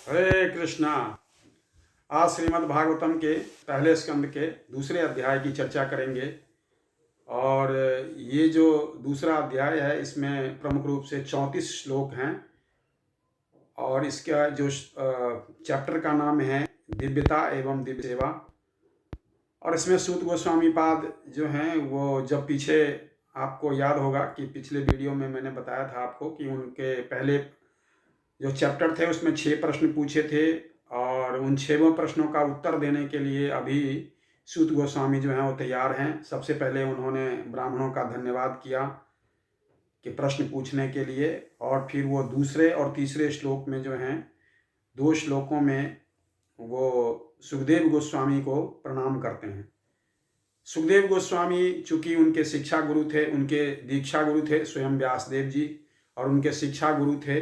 हरे कृष्णा। आज श्रीमद् भागवतम के पहले स्कंद के दूसरे अध्याय की चर्चा करेंगे। और ये जो दूसरा अध्याय है इसमें प्रमुख रूप से 34 श्लोक हैं और इसका जो चैप्टर का नाम है दिव्यता एवं दिव्य सेवा। और इसमें सूत गोस्वामी पाद जो हैं वो जब पीछे आपको याद होगा कि पिछले वीडियो में मैंने बताया था आपको कि उनके पहले जो चैप्टर थे उसमें 6 प्रश्न पूछे थे और उन 6 प्रश्नों का उत्तर देने के लिए अभी सूत गोस्वामी जो हैं वो तैयार हैं। सबसे पहले उन्होंने ब्राह्मणों का धन्यवाद किया कि प्रश्न पूछने के लिए, और फिर वो दूसरे और तीसरे श्लोक में जो हैं 2 श्लोकों में वो सुखदेव गोस्वामी को प्रणाम करते हैं। सुखदेव गोस्वामी चूंकि उनके शिक्षा गुरु थे, उनके दीक्षा गुरु थे स्वयं व्यासदेव जी, और उनके शिक्षा गुरु थे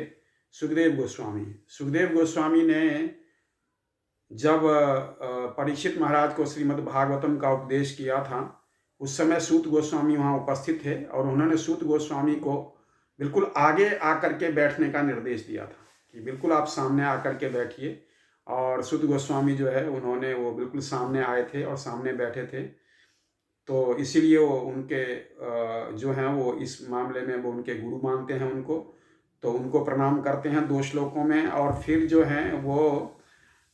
सुखदेव गोस्वामी। सुखदेव गोस्वामी ने जब परीक्षित महाराज को श्रीमद् भागवतम का उपदेश किया था उस समय सूत गोस्वामी वहाँ उपस्थित थे और उन्होंने सूत गोस्वामी को बिल्कुल आगे आकर के बैठने का निर्देश दिया था कि बिल्कुल आप सामने आकर के बैठिए। और सूत गोस्वामी जो है उन्होंने वो बिल्कुल सामने आए थे और सामने बैठे थे। तो इसीलिए वो उनके जो हैं वो इस मामले में वो उनके गुरु मानते हैं उनको, तो उनको प्रणाम करते हैं 2 श्लोकों में। और फिर जो हैं वो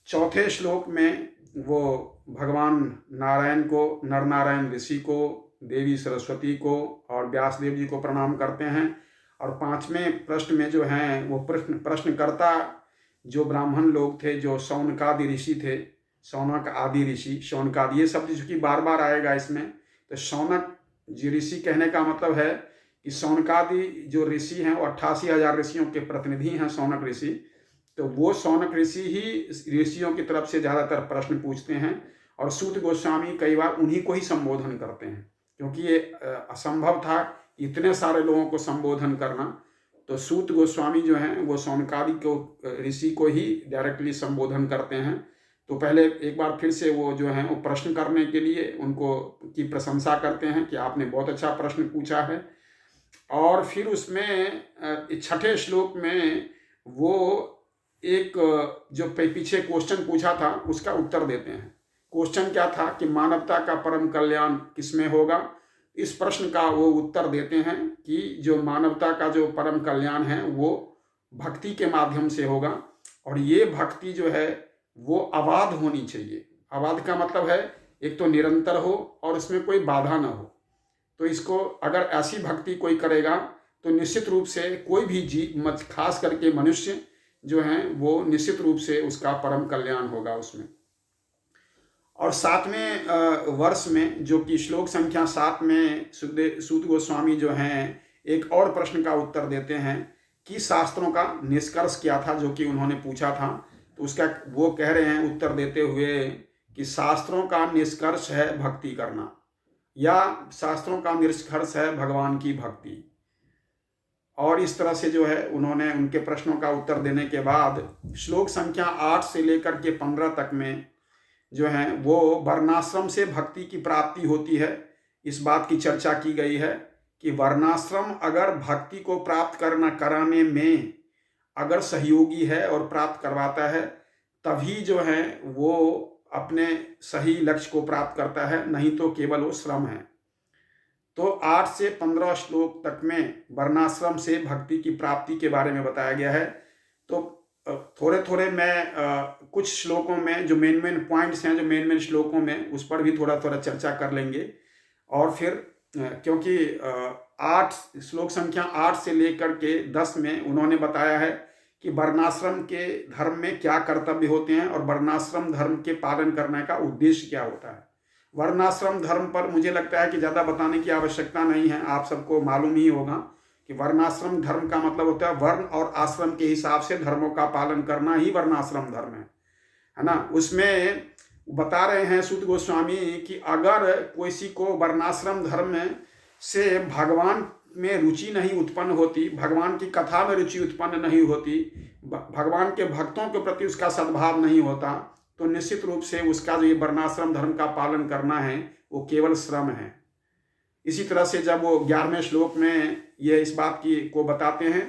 चौथे श्लोक में वो भगवान नारायण को, नर नारायण ऋषि को, देवी सरस्वती को और व्यासदेव जी को प्रणाम करते हैं। और 5वें प्रश्न में जो हैं वो प्रश्नकर्ता जो ब्राह्मण लोग थे, जो शौनकादि ऋषि थे, शौनक आदि ऋषि, शौनकादि, ये शब्द चूंकि बार बार आएगा इसमें, तो शौनक जी ऋषि कहने का मतलब है कि शौनकादि जो ऋषि हैं वो 88,000 ऋषियों के प्रतिनिधि हैं शौनक ऋषि। तो वो शौनक ऋषि ही ऋषियों की तरफ से ज़्यादातर प्रश्न पूछते हैं और सूत गोस्वामी कई बार उन्हीं को ही संबोधन करते हैं, क्योंकि ये असंभव था इतने सारे लोगों को संबोधन करना। तो सूत गोस्वामी जो हैं वो शौनकादि को ऋषि को ही डायरेक्टली संबोधन करते हैं। तो पहले एक बार फिर से वो जो हैं वो प्रश्न करने के लिए उनको की प्रशंसा करते हैं कि आपने बहुत अच्छा प्रश्न पूछा है। और फिर उसमें 6ठे श्लोक में वो एक जो पीछे क्वेश्चन पूछा था उसका उत्तर देते हैं। क्वेश्चन क्या था कि मानवता का परम कल्याण किसमें होगा। इस प्रश्न का वो उत्तर देते हैं कि जो मानवता का जो परम कल्याण है वो भक्ति के माध्यम से होगा, और ये भक्ति जो है वो अबाध होनी चाहिए। अबाध का मतलब है एक तो निरंतर हो और उसमें कोई बाधा ना हो। तो इसको अगर ऐसी भक्ति कोई करेगा तो निश्चित रूप से कोई भी जीव, खास करके मनुष्य जो हैं वो निश्चित रूप से उसका परम कल्याण होगा उसमें। और 7वें वर्ष में जो कि श्लोक संख्या 7 में सूत गोस्वामी जो हैं एक और प्रश्न का उत्तर देते हैं कि शास्त्रों का निष्कर्ष क्या था जो कि उन्होंने पूछा था। तो उसका वो कह रहे हैं उत्तर देते हुए कि शास्त्रों का निष्कर्ष है भक्ति करना, या शास्त्रों का निष्कर्ष है भगवान की भक्ति। और इस तरह से जो है उन्होंने उनके प्रश्नों का उत्तर देने के बाद श्लोक संख्या 8 से लेकर के 15 तक में जो है वो वर्णाश्रम से भक्ति की प्राप्ति होती है। इस बात की चर्चा की गई है कि वर्णाश्रम अगर भक्ति को प्राप्त कराने में अगर सहयोगी है और प्राप्त करवाता है तभी जो है वो अपने सही लक्ष्य को प्राप्त करता है, नहीं तो केवल वो श्रम है। तो 8 से 15 श्लोक तक में वर्णाश्रम से भक्ति की प्राप्ति के बारे में बताया गया है। तो थोड़े थोड़े मैं कुछ श्लोकों में जो मेन पॉइंट्स हैं, जो मेन श्लोकों में, उस पर भी थोड़ा थोड़ा चर्चा कर लेंगे। और फिर क्योंकि 8 श्लोक संख्या 8 से लेकर के 10 में उन्होंने बताया है कि वर्णाश्रम के धर्म में क्या कर्तव्य होते हैं और वर्णाश्रम धर्म के पालन करने का उद्देश्य क्या होता है। वर्णाश्रम धर्म पर मुझे लगता है कि ज़्यादा बताने की आवश्यकता नहीं है, आप सबको मालूम ही होगा कि वर्णाश्रम धर्म का मतलब होता है वर्ण और आश्रम के हिसाब से धर्मों का पालन करना ही वर्णाश्रम धर्म है ना। उसमें बता रहे हैं सूत गोस्वामी कि अगर किसी को वर्णाश्रम धर्म से भगवान में रुचि नहीं उत्पन्न होती, भगवान की कथा में रुचि उत्पन्न नहीं होती, भगवान के भक्तों के प्रति उसका सद्भाव नहीं होता, तो निश्चित रूप से उसका जो ये वर्णाश्रम धर्म का पालन करना है वो केवल श्रम है। इसी तरह से जब वो 11वें श्लोक में ये इस बात की को बताते हैं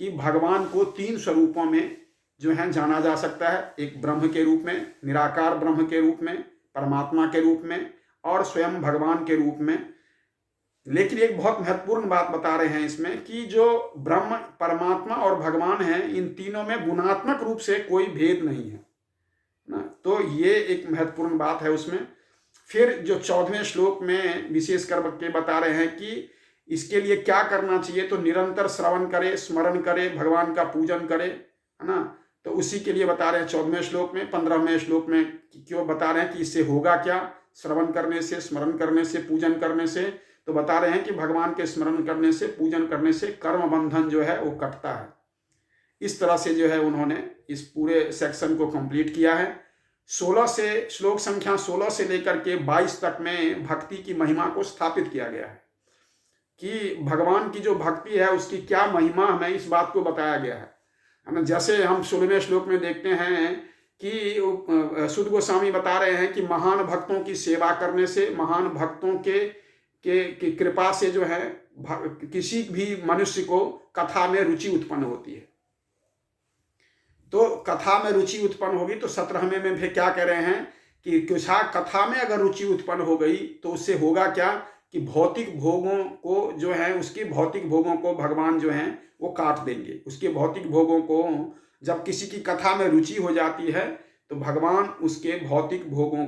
कि भगवान को 3 स्वरूपों में जो है जाना जा सकता है, एक ब्रह्म के रूप में, निराकार ब्रह्म के रूप में, परमात्मा के रूप में और स्वयं भगवान के रूप में। लेकिन एक बहुत महत्वपूर्ण बात बता रहे हैं इसमें कि जो ब्रह्म, परमात्मा और भगवान हैं, इन तीनों में गुणात्मक रूप से कोई भेद नहीं है ना। तो ये एक महत्वपूर्ण बात है उसमें। फिर जो 14वें श्लोक में विशेष करके बता रहे हैं कि इसके लिए क्या करना चाहिए, तो निरंतर श्रवण करे, स्मरण करे, भगवान का पूजन करे, है ना। तो उसी के लिए बता रहे हैं 14वें श्लोक में। 15वें श्लोक में क्यों बता रहे हैं कि इससे होगा क्या, श्रवण करने से, स्मरण करने से, पूजन करने से। तो बता रहे हैं कि भगवान के स्मरण करने से, पूजन करने से कर्म बंधन जो है वो कटता है। इस तरह से जो है उन्होंने इस पूरे सेक्शन को कंप्लीट किया है। 16 से श्लोक संख्या 16 से लेकर के 22 तक में भक्ति की महिमा को स्थापित किया गया है कि भगवान की जो भक्ति है उसकी क्या महिमा, हमें इस बात को बताया गया है ना। जैसे हम 16वें श्लोक में देखते हैं कि सुद गोस्वामी बता रहे हैं कि महान भक्तों की सेवा करने से, महान भक्तों के कृपा से जो है किसी भी मनुष्य को कथा में रुचि उत्पन्न होती है। तो कथा में रुचि उत्पन्न होगी। तो 17वें में भी क्या कह रहे हैं कि कथा में अगर रुचि उत्पन्न हो गई तो उससे होगा क्या कि भौतिक भोगों को जो है, उसके भौतिक भोगों को भगवान जो है वो काट देंगे। उसके भौतिक भोगों को, जब किसी की कथा में रुचि हो जाती है तो भगवान उसके भौतिक भोगों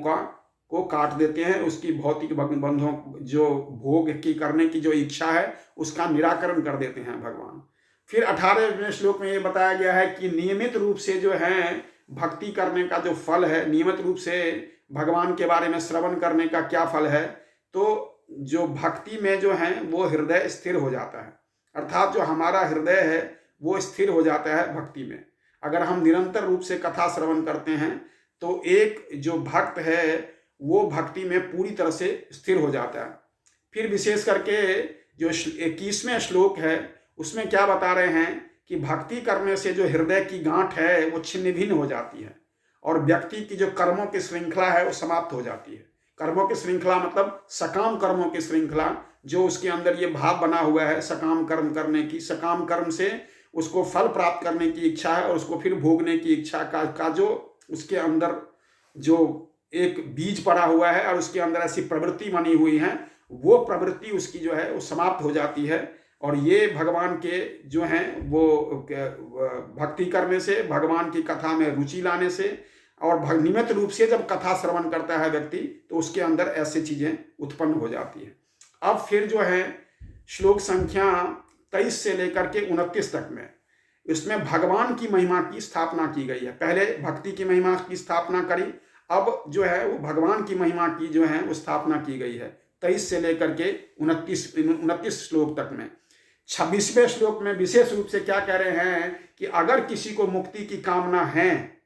को काट देते हैं। उसकी भौतिक बंधों, जो भोग की करने की जो इच्छा है, उसका निराकरण कर देते हैं भगवान। फिर 18वें श्लोक में ये बताया गया है कि नियमित रूप से जो है भक्ति करने का जो फल है, नियमित रूप से भगवान के बारे में श्रवण करने का क्या फल है। तो जो भक्ति में जो है वो हृदय स्थिर हो जाता है, अर्थात जो हमारा हृदय है वो स्थिर हो जाता है भक्ति में। अगर हम निरंतर रूप से कथा श्रवण करते हैं तो एक जो भक्त है वो भक्ति में पूरी तरह से स्थिर हो जाता है। फिर विशेष करके जो 21वें श्लोक है उसमें क्या बता रहे हैं कि भक्ति करने से जो हृदय की गांठ है वो छिन्न भिन्न हो जाती है और व्यक्ति की जो कर्मों की श्रृंखला है वो समाप्त हो जाती है। कर्मों की श्रृंखला मतलब सकाम कर्मों की श्रृंखला, जो उसके अंदर ये भाव बना हुआ है सकाम कर्म करने की, सकाम कर्म से उसको फल प्राप्त करने की इच्छा है और उसको फिर भोगने की इच्छा का जो उसके अंदर जो एक बीज पड़ा हुआ है और उसके अंदर ऐसी प्रवृत्ति बनी हुई है, वो प्रवृत्ति उसकी जो है वो समाप्त हो जाती है। और ये भगवान के जो हैं वो भक्ति करने से, भगवान की कथा में रुचि लाने से और नियमित रूप से जब कथा श्रवण करता है व्यक्ति तो उसके अंदर ऐसी चीजें उत्पन्न हो जाती है। अब फिर जो है श्लोक संख्या 23 से लेकर के 29 तक में इसमें भगवान की महिमा की स्थापना की गई है। पहले भक्ति की महिमा की स्थापना करी, अब जो है वो भगवान की महिमा की जो है वो स्थापना की गई है 23 से लेकर के 29 श्लोक तक में। 26वें श्लोक में विशेष रूप से क्या कह रहे हैं कि अगर किसी को मुक्ति की कामना है,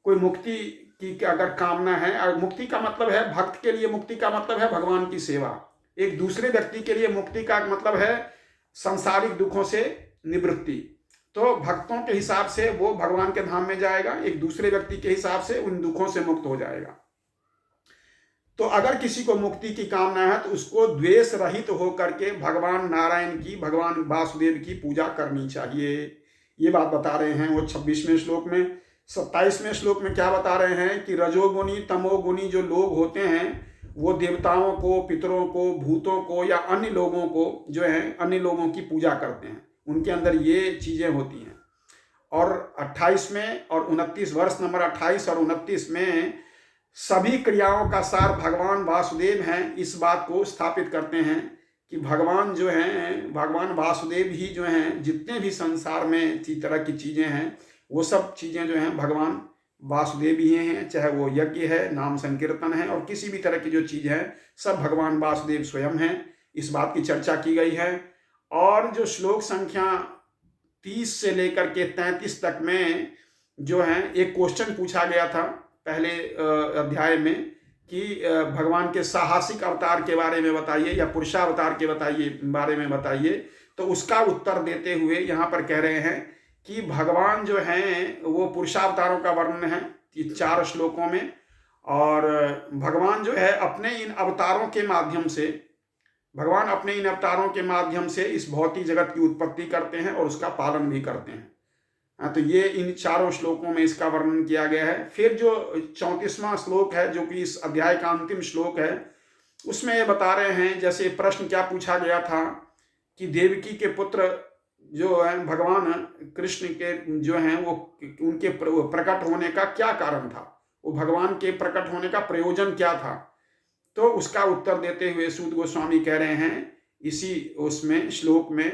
कोई मुक्ति की अगर कामना है, और मुक्ति का मतलब है, भक्त के लिए मुक्ति का मतलब है भगवान की सेवा, एक दूसरे व्यक्ति के लिए मुक्ति का मतलब है सांसारिक दुखों से निवृत्ति। तो भक्तों के हिसाब से वो भगवान के धाम में जाएगा, एक दूसरे व्यक्ति के हिसाब से उन दुखों से मुक्त हो जाएगा। तो अगर किसी को मुक्ति की कामना है तो उसको द्वेष रहित होकर के भगवान नारायण की, भगवान वासुदेव की पूजा करनी चाहिए। ये बात बता रहे हैं वो 26वें श्लोक में। 27वें श्लोक में क्या बता रहे हैं कि रजोगुणी तमोगुणी जो लोग होते हैं वो देवताओं को, पितरों को, भूतों को या अन्य लोगों को जो है, अन्य लोगों की पूजा करते हैं, उनके अंदर ये चीजें होती हैं। और 28 में और 29 वर्ष नंबर 28 और 29 में सभी क्रियाओं का सार भगवान वासुदेव हैं, इस बात को स्थापित करते हैं कि भगवान जो हैं, भगवान वासुदेव ही जो हैं, जितने भी संसार में इसी तरह की चीजें हैं वो सब चीजें जो हैं भगवान वासुदेव ही हैं। चाहे वो यज्ञ है, नाम संकीर्तन है और किसी भी तरह की जो चीज है, सब भगवान वासुदेव स्वयं हैं। इस बात की चर्चा की गई है। और जो श्लोक संख्या 30 से लेकर के 33 तक में जो है एक क्वेश्चन पूछा गया था पहले अध्याय में कि भगवान के साहसिक अवतार के बारे में बताइए या पुरुषावतार के बारे में बताइए। तो उसका उत्तर देते हुए यहाँ पर कह रहे हैं कि भगवान जो हैं वो पुरुषावतारों का वर्णन है 4 श्लोकों में। और भगवान जो है अपने इन अवतारों के माध्यम से, भगवान अपने इन अवतारों के माध्यम से इस भौतिक जगत की उत्पत्ति करते हैं और उसका पालन भी करते हैं, तो ये इन चारों श्लोकों में इसका वर्णन किया गया है। फिर जो 34वां श्लोक है, जो कि इस अध्याय का अंतिम श्लोक है, उसमें ये बता रहे हैं, जैसे प्रश्न क्या पूछा गया था कि देवकी के पुत्र जो है भगवान कृष्ण के जो हैं वो उनके प्रकट होने का क्या कारण था, वो भगवान के प्रकट होने का प्रयोजन क्या था। तो उसका उत्तर देते हुए सूत गोस्वामी कह रहे हैं इसी उसमें श्लोक में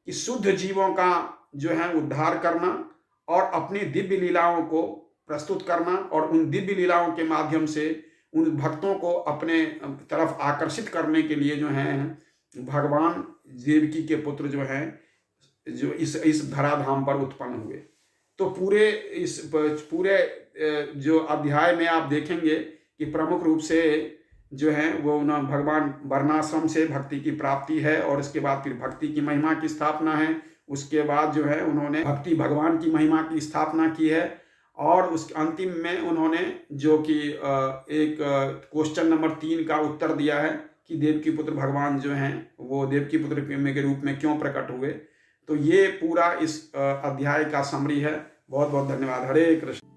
कि शुद्ध जीवों का जो है उद्धार करना और अपनी दिव्य लीलाओं को प्रस्तुत करना और उन दिव्य लीलाओं के माध्यम से उन भक्तों को अपने तरफ आकर्षित करने के लिए जो है भगवान देवकी के पुत्र जो हैं जो इस धराधाम पर उत्पन्न हुए। तो पूरे जो अध्याय में आप देखेंगे कि प्रमुख रूप से जो है वो ना भगवान वर्णाश्रम से भक्ति की प्राप्ति है, और इसके बाद फिर भक्ति की महिमा की स्थापना है। उसके बाद जो है उन्होंने भक्ति भगवान की महिमा की स्थापना की है, और उस अंतिम में उन्होंने जो कि एक क्वेश्चन नंबर 3 का उत्तर दिया है कि देवकी पुत्र भगवान जो हैं वो देवकी पुत्र के रूप में क्यों प्रकट हुए। तो ये पूरा इस अध्याय का समरी है। बहुत बहुत धन्यवाद। हरे कृष्ण।